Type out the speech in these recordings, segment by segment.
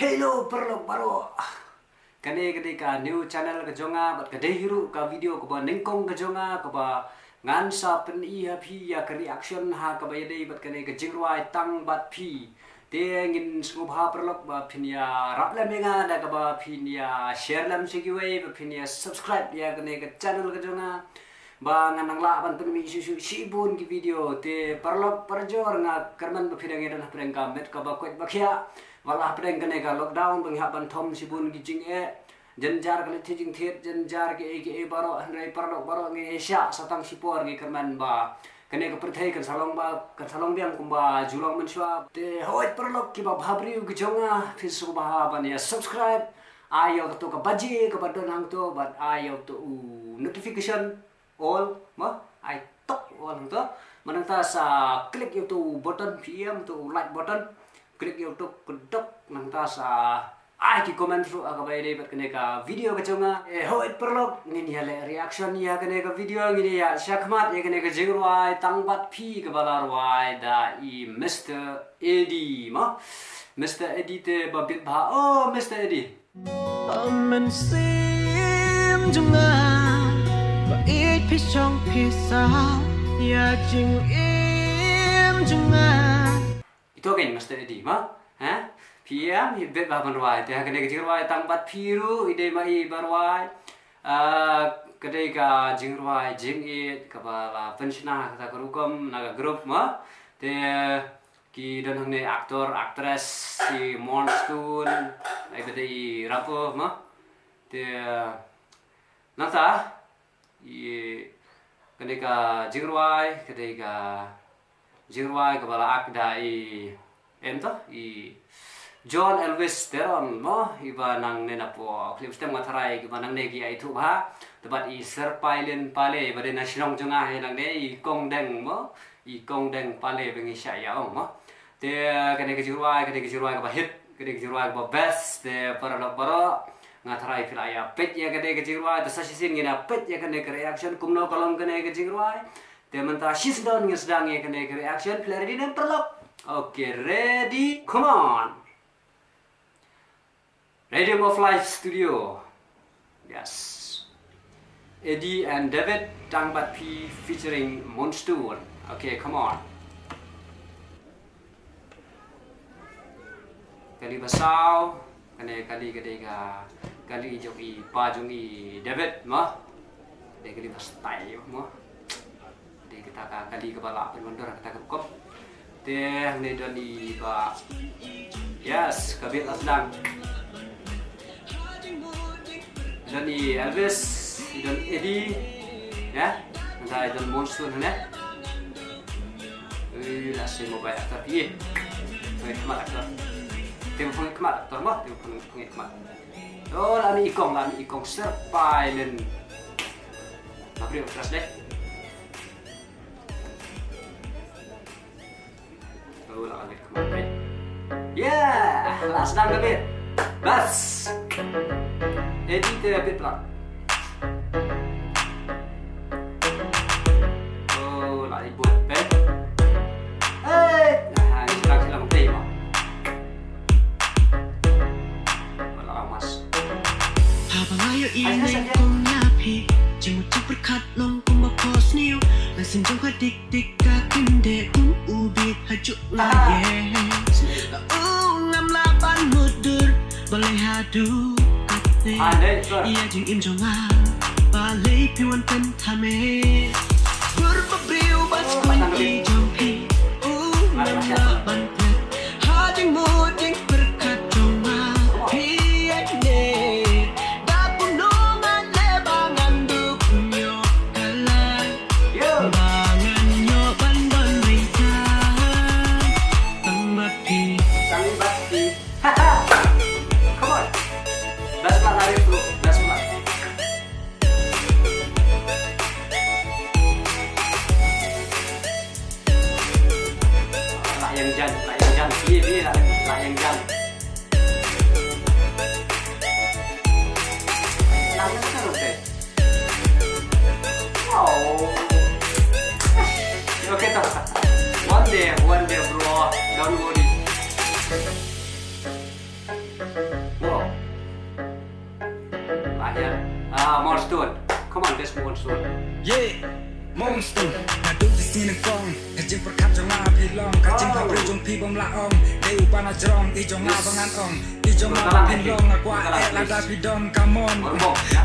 Hello perlo paro. Kane ka new channel ka jonga bat ka dehiru ka video ka ba ningkong ka jonga ka ba ngan sa pen I ha phi ya ka reaction ha ka ba yade bat kane ka jingwai tang bat phi te ngin sngub ha perlo ba phin ya rap la menga da ka ba phin ya share lam sigiwei ba phin ya subscribe ya kane ka channel ka jonga ba ngan nang la ban pen mi si bun ki video te perlo perjor nga kerman ba phidang edan preng ka met ka ba kwet ba khia walah pedeng kene ka lockdown bang hapan thom sibun gijing jenjar kali tijing thet jenjar ke baro rai parlo baro nge Asia satang sipor nge kerman ba kene ka perthai kan salong biang kumba julong menswa te hoit perlo ki ba bhabri gijonga fisu ba ban ya subscribe ayo to ka baji ka badon hang to but ayo to notification all ma ai tok all hang to manang ta sa klik youtube button pm to like button klik YouTube kedok nang sa ai ki comment ru aga bay dei bat kene ka video ka chonga hoit perlok ngin ya le reaction ya kene ka video ngin ya shakmat ya kene ka jingwai tangbat phi ka balarwai da I Mr. Eddie ma Mr. Eddie te babit ba oh Mr. Eddie mình sim junga ba it phi chong phi sa ya jing im junga itu kan Mr. Eddie ma ha PM hibet ba banwai te kene jingwai tangbat phiru ide mai barwai kedai ka jingwai jing it ka ba pensiona ka grukom naga grup ma te ki dan hangne aktor aktris si monstun ai bedai rapo ma te nata I kedai ka jingwai ka bala akda I John Elvis Teron mo iba nang nena po clip stem matharai iba nang negi ai thu ba tebat I serpailen pale iba de nasional jonga he nang ne I kongdeng mo I kongdeng pale bengi saya ong mo te kene ke jurwai ka ba hit kene ke jurwai ka ba best te para ngatharai filaya pet ya kene ke jurwai te sasisin ngina pet ya kene ke reaction kumno kolom kene ke jurwai te menta shis down ngi sedang ya kene ke reaction clarity dan perlok. Okay, ready? Come on. Radium of Life Studio. Yes. Eddie and David Tangbat P featuring Monstun. Okay, come on. Kali basau, kali joki pajungi David mah. Dia kali bastai mah. Dia kita kali kepala penmondor kita kekop. Teh ni doni ba. Yes, kabit aslang. Doni Elvis, don Eddie, ya, nanti don Monstun ne. Nasi mobile aktor piye. Pengikmat aktor. Telepon kemat aktor mah, telepon pengikmat. Oh, lami ikong serpailen. Mabri keras deh. Yeah, last down a bit. Bas. Edit a bit lang. Oh, lại buat pen. Hey, nah, sila magtay mo. Wala kang mas. habang ayo inay kong napi jenguk berkat nong kong mapos niyo langsung jenguk dik ka kinde kong ubi hajuk lagi ngam laban mudur boleh hadu kate iya jeng im jonga balai piwan pentame berpabriu bas kunci jongki ngam laban pet hajeng mojeng berkat jonga piyak ne One day bro, don't worry. Monsoon. Come on, this Monsoon. Yeah, Monsoon. Nah duduk di sini kong, kajing perkat jong pilong, kajing kabri jong pi bom laong, deu pana jong, ijong abangan ong, ijong pilong, aku lada pidon, come on.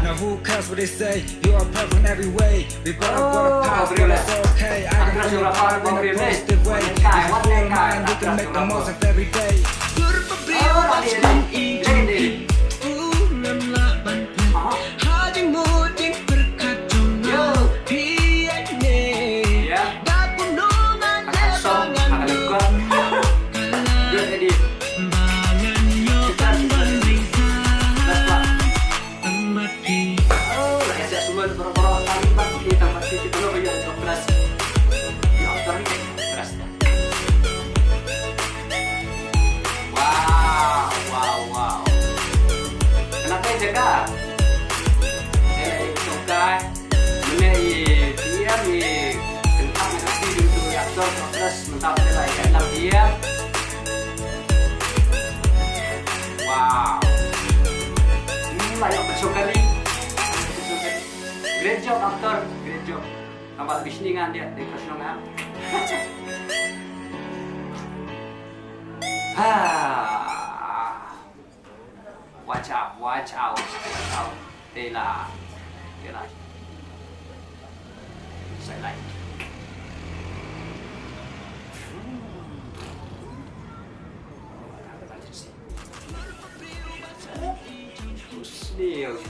Now who cares what they say? You are perfect in every way. We better go to pass, but it's okay. I can know you're a in a positive way. If you full mind, you can make the most of every day. Mentap nilai ke-6 dia. Wow. Layak bersyukur nih. Great job aktor, great job. Tambah bisningan dia di kesenangan. Watch out, watch out, watch out. Tela. Saya like.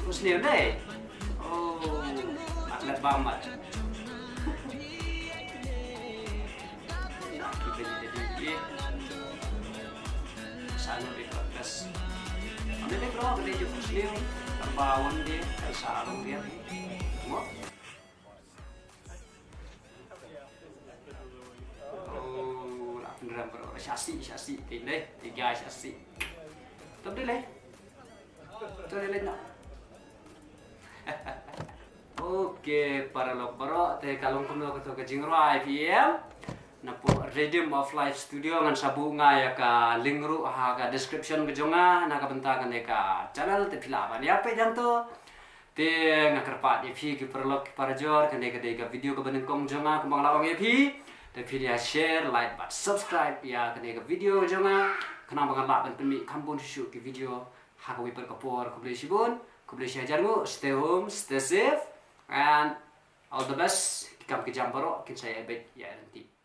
Snail deh. Oh, atlet banget. Kita jadi sana di podcast. Ada deh bro, ada juga snail. Terbawan dia, tersarung dia. Semua. Oh, beneran bro. Syasi. Ini, 3 syasi. Tapi deh. Coba lihat nak. Oke, para lokboro teh kalung kuno ke Jingrai PM. Napo Rhythm of Life Studio ngan sabunga ya ka link ru ha ka description ke jonga na ka bentakan ka channel te filaban ya pe janto te ngakerpat e phi ki perlok para jor kan ka video ka benengkong jonga kembang lawang e phi te video share like but subscribe ya kan ka video jonga kana bangan laban penmi kampun shoot ki video ha ka wiper kapor ku boleh sibun ku boleh shajarmu stay home stay safe and all the best. Kita ke Jamboro, kita saya ebet ya nanti.